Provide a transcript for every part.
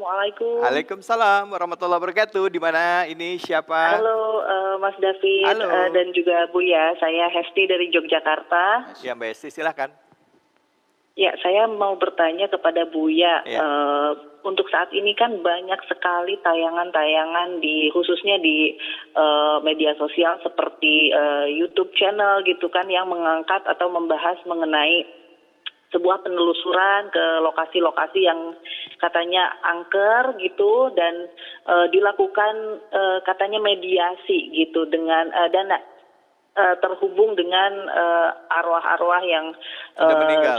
Assalamualaikum. Waalaikumsalam warahmatullahi wabarakatuh. Di mana ini siapa? Halo Mas David Halo. dan juga Buya. Saya Hesti dari Yogyakarta. Ya Mbak Esti, silahkan. Ya, saya mau bertanya kepada Buya. Ya. Untuk saat ini kan banyak sekali tayangan-tayangan khususnya di media sosial seperti YouTube channel gitu kan yang mengangkat atau membahas mengenai sebuah penelusuran ke lokasi-lokasi yang katanya angker gitu dan dilakukan katanya mediasi gitu dengan dan terhubung dengan arwah-arwah yang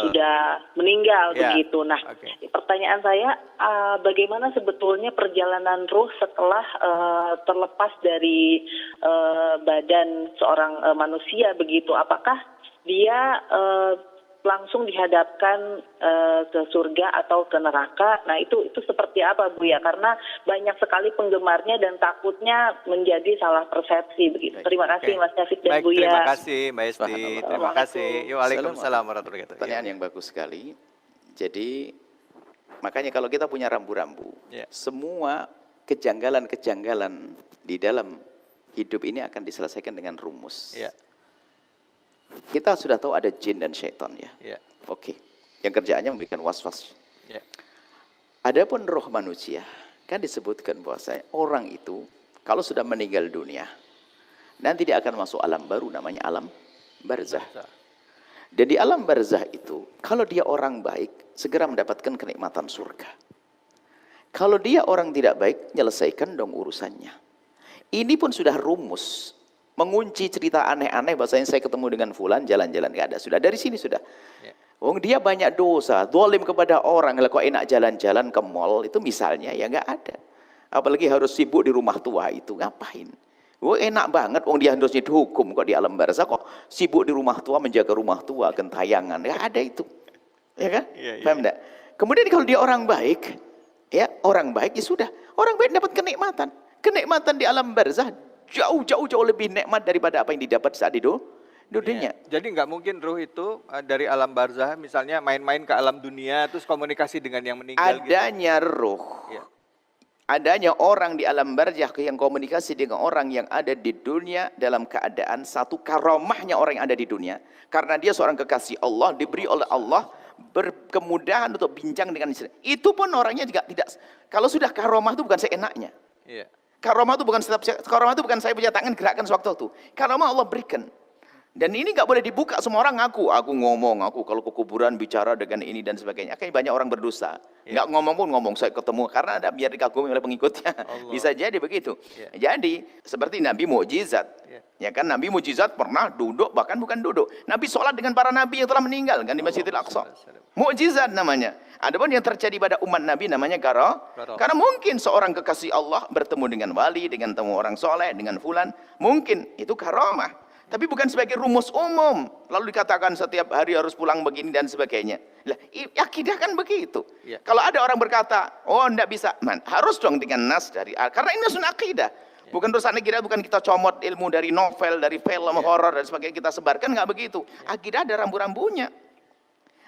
sudah meninggal Ya. begitu. Nah, pertanyaan saya bagaimana sebetulnya perjalanan ruh setelah terlepas dari badan seorang manusia begitu? Apakah dia langsung dihadapkan ke surga atau ke neraka? Nah itu seperti apa Bu ya? Karena banyak sekali penggemarnya dan takutnya menjadi salah persepsi begitu. Terima kasih Mas David dan Bu ya. Terima kasih Mbak Esti. Terima kasih. Waalaikumsalam warahmatullahi wabarakatuh. Pertanyaan yang bagus sekali. Jadi makanya kalau kita punya rambu-rambu, semua kejanggalan-kejanggalan di dalam hidup ini akan diselesaikan dengan rumus. Kita sudah tahu ada jin dan syaitan ya. Oke. Yang kerjaannya memberikan was-was. Adapun roh manusia, kan disebutkan bahwasanya orang itu kalau sudah meninggal dunia, nanti dia akan masuk alam baru namanya alam barzah. Dan di alam barzah itu, kalau dia orang baik, segera mendapatkan kenikmatan surga. Kalau dia orang tidak baik, menyelesaikan dong urusannya. Ini pun sudah rumus. Mengunci cerita aneh-aneh, bahasanya saya ketemu dengan fulan, jalan-jalan, nggak ada. Sudah, dari sini sudah. Wong dia banyak dosa, zalim kepada orang, kalau kok enak jalan-jalan ke mall, itu misalnya, ya nggak ada. Apalagi harus sibuk di rumah tua itu, ngapain? Wong enak banget, wong dia harusnya dihukum kok di alam barzah, kok sibuk di rumah tua, menjaga rumah tua, gentayangan, nggak ada itu. Ya kan? Paham enggak? Kemudian kalau dia orang baik, ya orang baik, ya sudah. Orang baik dapat kenikmatan. Kenikmatan di alam barzah, jauh lebih nikmat daripada apa yang didapat saat di dunia. Jadi nggak mungkin ruh itu dari alam barzah misalnya main-main ke alam dunia terus komunikasi dengan yang meninggal. Adanya ruh, adanya orang di alam barzah yang komunikasi dengan orang yang ada di dunia dalam keadaan satu karomahnya orang yang ada di dunia, karena dia seorang kekasih Allah, diberi oleh Allah berkemudahan untuk bincang dengan istri. Itu pun orangnya juga tidak. Kalau sudah karomah itu bukan seenaknya. Karomah itu bukan saya punya tangan gerakan sewaktu itu. Karomah Allah berikan. Dan ini nggak boleh dibuka, semua orang ngaku ngomong, kalau ke kuburan bicara dengan ini dan sebagainya. Akhirnya banyak orang berdosa. Nggak ngomong pun ngomong, saya ketemu, karena ada biar dikagumi oleh pengikutnya. Bisa jadi begitu. Jadi, seperti Nabi mukjizat. Ya kan, Nabi mukjizat pernah duduk, bahkan bukan duduk. Nabi sholat dengan para Nabi yang telah meninggal, kan di Masjidil Aqsa. Mukjizat namanya. Adapun yang terjadi pada umat Nabi namanya karena mungkin seorang kekasih Allah bertemu dengan wali, dengan temu orang soleh, dengan fulan. Mungkin, itu karomah. Tapi bukan sebagai rumus umum. Lalu dikatakan setiap hari harus pulang begini dan sebagainya. Lah, akidah kan begitu. Kalau ada orang berkata, oh enggak bisa. Harus dong dengan nas dari karena ini sunnah akidah. Bukan urusan akidah, bukan kita comot ilmu dari novel, dari film, horor dan sebagainya kita sebarkan, enggak begitu. Akidah ada rambu-rambunya.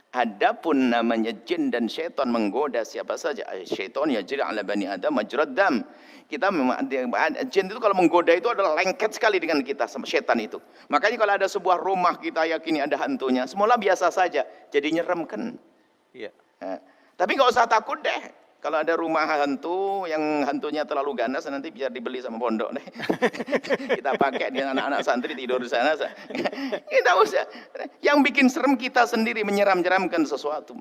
Adapun namanya jin dan syaitan menggoda siapa saja. Syaitan yajri ala bani adam majrad dam. Kita memang jin itu kalau menggoda itu adalah lengket sekali dengan kita sama syaitan itu. Makanya kalau ada sebuah rumah kita yakini ada hantunya, semula biasa saja, jadi nyeremkan. Tapi nggak usah takut deh. Kalau ada rumah hantu yang hantunya terlalu ganas, nanti biar dibeli sama pondok deh. Kita pakai dengan anak-anak santri tidur di sana. Kita usah. Yang bikin serem kita sendiri menyeram-nyeramkan sesuatu.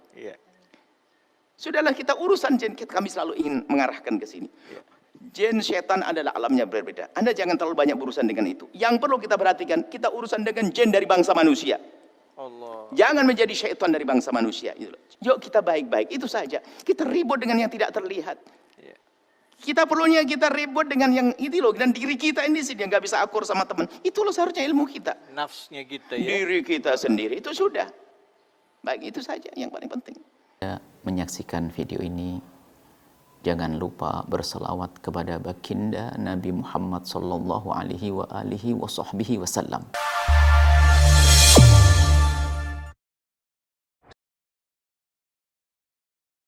Sudahlah, kita urusan jin, kami selalu ingin mengarahkan ke sini. Jin, setan adalah alamnya berbeda. Anda jangan terlalu banyak berurusan dengan itu. Yang perlu kita perhatikan, kita urusan dengan jin dari bangsa manusia. Jangan menjadi syaitan dari bangsa manusia. Yuk kita baik-baik, itu saja. Kita ribut dengan yang tidak terlihat. Kita perlunya kita ribut dengan yang itu loh. Dan diri kita ini sih, dia nggak bisa akur sama teman. Itu loh seharusnya ilmu kita. Nafsnya kita ya. Diri kita sendiri, itu sudah. Baik, itu saja yang paling penting. Menyaksikan video ini, jangan lupa berselawat kepada baginda Nabi Muhammad sallallahu alaihi wa alihi wa sahbihi wasallam.